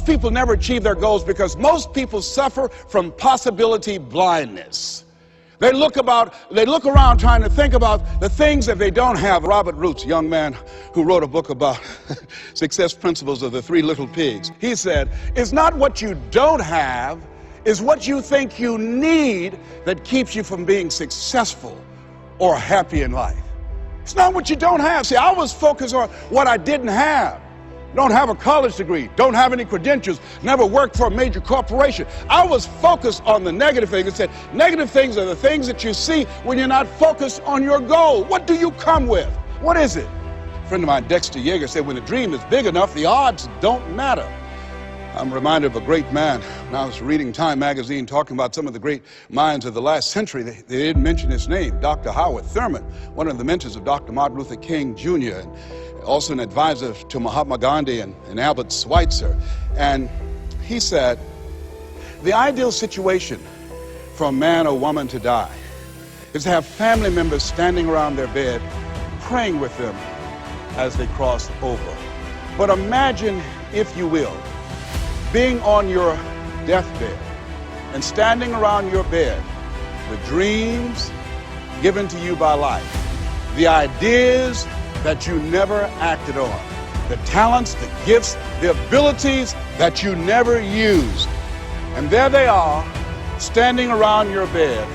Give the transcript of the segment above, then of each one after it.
Most people never achieve their goals because most people suffer from possibility blindness. They look around trying to think about the things that they don't have. Robert Roots, a young man who wrote a book about success principles of the Three Little Pigs, he said, it's not what you don't have, it's what you think you need that keeps you from being successful or happy in life. It's not what you don't have. See, I was focused on what I didn't have. Don't have a college degree, don't have any credentials, never worked for a major corporation. I was focused on the negative things. It said negative things are the things that you see when you're not focused on your goal. What do you come with? What is it? A friend of mine, Dexter Yeager, said when the dream is big enough, the odds don't matter. I'm reminded of a great man when I was reading Time magazine talking about some of the great minds of the last century. They didn't mention his name, Dr. Howard Thurman, one of the mentors of Dr. Martin Luther King Jr., and also an advisor to Mahatma Gandhi and Albert Schweitzer. And he said, the ideal situation for a man or woman to die is to have family members standing around their bed praying with them as they cross over. But imagine, if you will, being on your deathbed and standing around your bed, the dreams given to you by life, the ideas that you never acted on, the talents, the gifts, the abilities that you never used. And there they are, standing around your bed,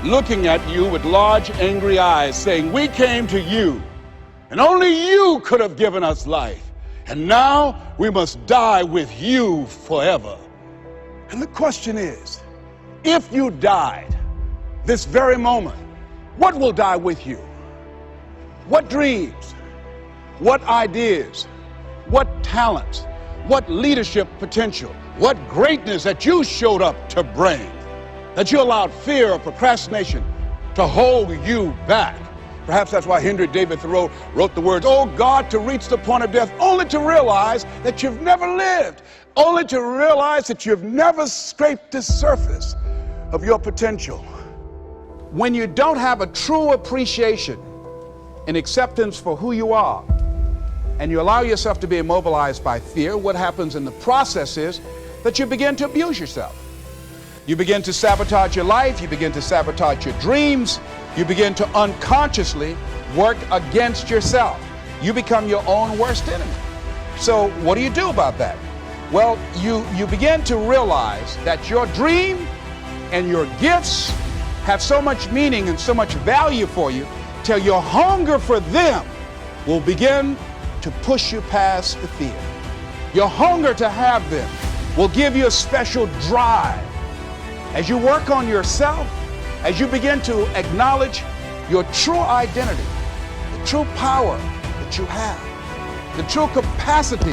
looking at you with large, angry eyes, saying, we came to you, and only you could have given us life. And now we must die with you forever. And the question is, if you died this very moment, what will die with you? What dreams, what ideas, what talents, what leadership potential, what greatness that you showed up to bring, that you allowed fear or procrastination to hold you back. Perhaps that's why Henry David Thoreau wrote the words, oh God, to reach the point of death, only to realize that you've never lived, only to realize that you've never scraped the surface of your potential. When you don't have a true appreciation and acceptance for who you are, and you allow yourself to be immobilized by fear, what happens in the process is that you begin to abuse yourself. You begin to sabotage your life, you begin to sabotage your dreams, you begin to unconsciously work against yourself. You become your own worst enemy. So what do you do about that? Well, you begin to realize that your dream and your gifts have so much meaning and so much value for you till your hunger for them will begin to push you past the fear. Your hunger to have them will give you a special drive. As you work on yourself, as you begin to acknowledge your true identity, the true power that you have, the true capacity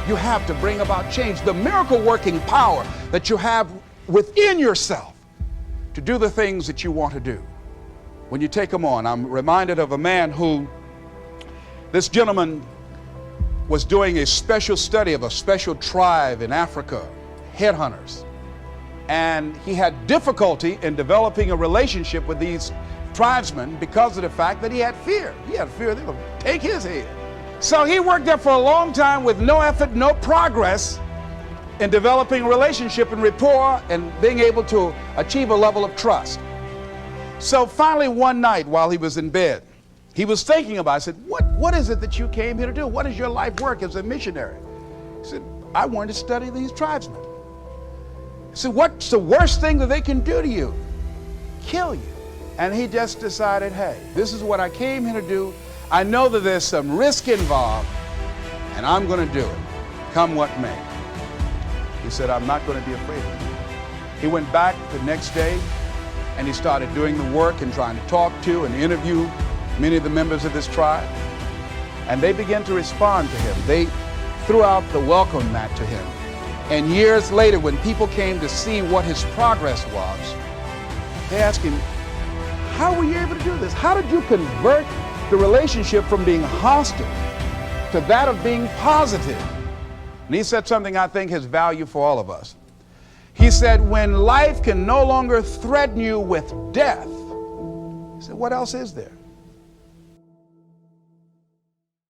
you have to bring about change, the miracle working power that you have within yourself to do the things that you want to do. When you take them on, I'm reminded of a man who, this gentleman was doing a special study of a special tribe in Africa, headhunters. And he had difficulty in developing a relationship with these tribesmen because of the fact that he had fear. He had fear they would take his head. So he worked there for a long time with no effort, no progress in developing a relationship and rapport and being able to achieve a level of trust. So finally one night while he was in bed, he was thinking about it. I said, what is it that you came here to do? What is your life work as a missionary? He said, I wanted to study these tribesmen. I said, what's the worst thing that they can do to you? Kill you. And he just decided, hey, this is what I came here to do. I know that there's some risk involved, and I'm going to do it, come what may. He said, I'm not going to be afraid of it. He went back the next day, and he started doing the work and trying to talk to and interview many of the members of this tribe. And they began to respond to him. They threw out the welcome mat to him. And years later, when people came to see what his progress was, they asked him, how were you able to do this? How did you convert the relationship from being hostile to that of being positive? And he said something I think has value for all of us. He said, when life can no longer threaten you with death, he said, what else is there?